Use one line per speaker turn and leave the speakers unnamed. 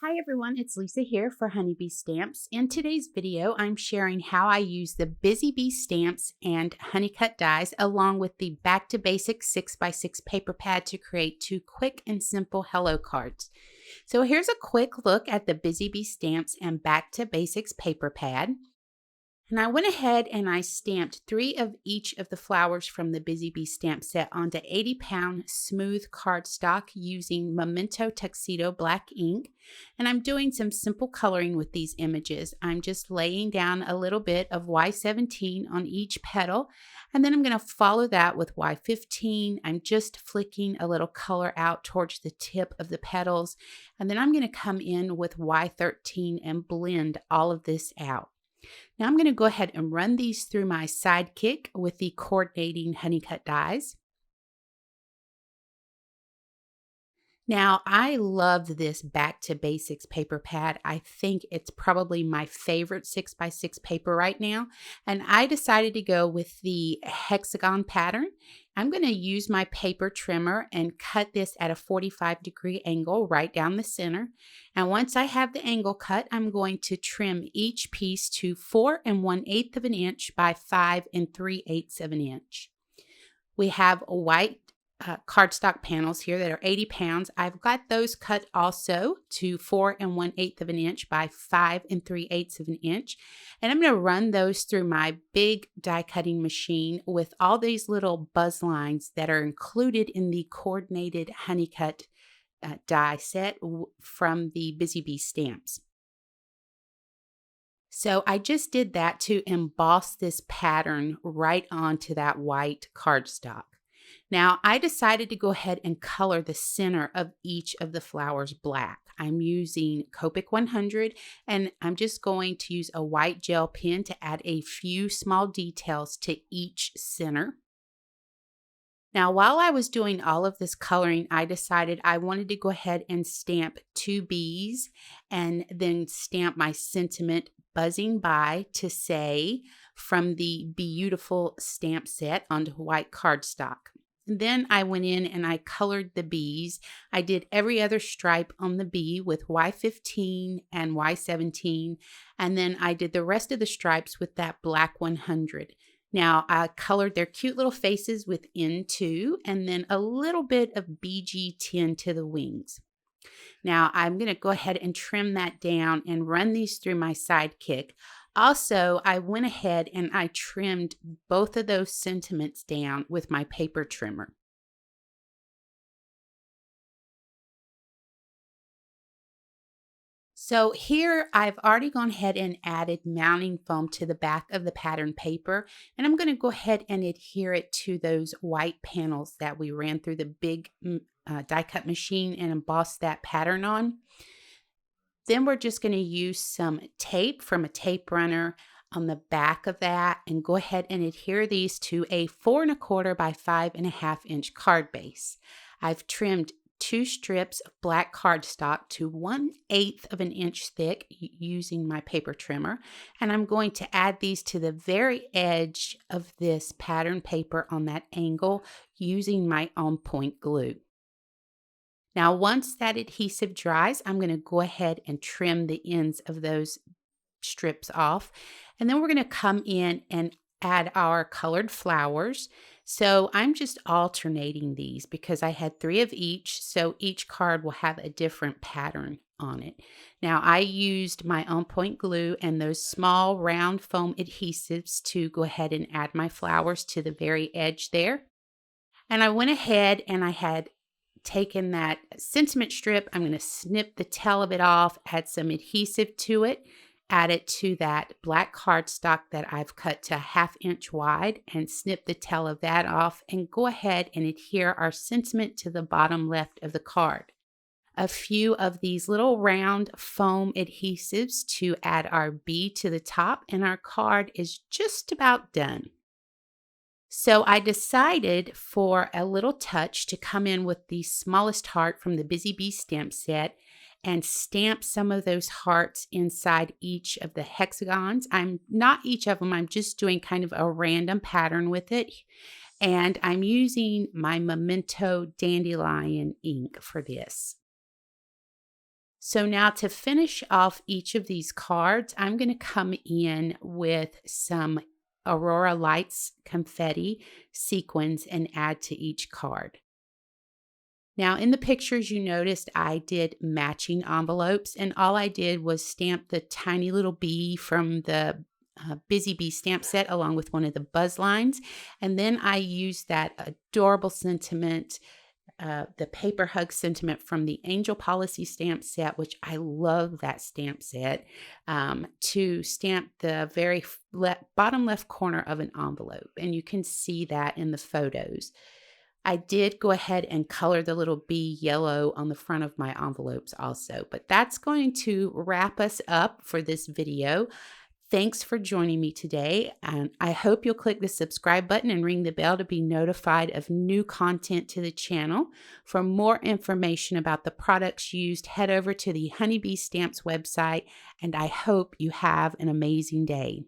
Hi everyone, it's Lisa here for Honeybee Stamps. In today's video, I'm sharing how I use the Busy Bee stamps and honeycut dies along with the Back to Basics 6x6 paper pad to create two quick and simple hello cards. So here's a quick look at the Busy Bee stamps and Back to Basics paper pad. And I went ahead and I stamped 3 of each of the flowers from the Busy Bee stamp set onto 80-pound smooth cardstock using Memento Tuxedo black ink. And I'm doing some simple coloring with these images. I'm just laying down a little bit of Y17 on each petal, and then I'm going to follow that with Y15. I'm just flicking a little color out towards the tip of the petals, and then I'm going to come in with Y13 and blend all of this out. Now I'm going to go ahead and run these through my Sidekick with the coordinating honeycut dies. Now, I love this Back to Basics paper pad. I think it's probably my favorite 6x6 paper right now. And I decided to go with the hexagon pattern. I'm going to use my paper trimmer and cut this at a 45-degree angle right down the center. And once I have the angle cut, I'm going to trim each piece to 4 1/8 of an inch by 5 3/8 of an inch. We have a white cardstock panels here that are 80 pounds. I've got those cut also to 4 1/8 of an inch by 5 3/8 of an inch. And I'm going to run those through my big die cutting machine with all these little buzz lines that are included in the coordinated honeycut die set from the Busy Bee stamps. So I just did that to emboss this pattern right onto that white cardstock. Now, I decided to go ahead and color the center of each of the flowers black. I'm using Copic 100, and I'm just going to use a white gel pen to add a few small details to each center. Now, while I was doing all of this coloring, I decided I wanted to go ahead and stamp 2 bees and then stamp my sentiment buzzing by to say from the Beautiful stamp set onto white cardstock. Then I went in and I colored the bees. I did every other stripe on the bee with Y15 and Y17, and then I did the rest of the stripes with that black 100. Now I colored their cute little faces with N2 and then a little bit of BG10 to the wings. Now I'm going to go ahead and trim that down and run these through my Sidekick. Also, I went ahead and I trimmed both of those sentiments down with my paper trimmer. So here I've already gone ahead and added mounting foam to the back of the pattern paper, and I'm going to go ahead and adhere it to those white panels that we ran through the big die cut machine and embossed that pattern on. Then we're just going to use some tape from a tape runner on the back of that and go ahead and adhere these to a 4 1/4 by 5 1/2 inch card base. I've trimmed 2 strips of black cardstock to 1/8 of an inch thick using my paper trimmer, and I'm going to add these to the very edge of this pattern paper on that angle using my on point glue. Now, once that adhesive dries, I'm going to go ahead and trim the ends of those strips off. And then we're going to come in and add our colored flowers. So I'm just alternating these because I had 3 of each. So each card will have a different pattern on it. Now I used my on point glue and those small round foam adhesives to go ahead and add my flowers to the very edge there. And I went ahead and I had taken that sentiment strip. I'm going to snip the tail of it off, add some adhesive to it, add it to that black cardstock that I've cut to 1/2 inch wide and snip the tail of that off and go ahead and adhere our sentiment to the bottom left of the card. A few of these little round foam adhesives to add our bee to the top, and our card is just about done. So I decided for a little touch to come in with the smallest heart from the Busy Bee stamp set and stamp some of those hearts inside each of the hexagons. I'm not each of them, I'm just doing kind of a random pattern with it. And I'm using my Memento Dandelion ink for this. So now to finish off each of these cards, I'm going to come in with some Aurora Lights confetti sequins and add to each card. Now in the pictures you noticed I did matching envelopes, and all I did was stamp the tiny little bee from the Busy Bee stamp set along with one of the buzz lines, and then I used that adorable sentiment, the paper hug sentiment from the Angel Policy stamp set, which I love that stamp set, to stamp the very bottom left corner of an envelope. And you can see that in the photos. I did go ahead and color the little bee yellow on the front of my envelopes also. But that's going to wrap us up for this video. Thanks for joining me today, and I hope you'll click the subscribe button and ring the bell to be notified of new content to the channel. For more information about the products used, head over to the Honeybee Stamps website, and I hope you have an amazing day.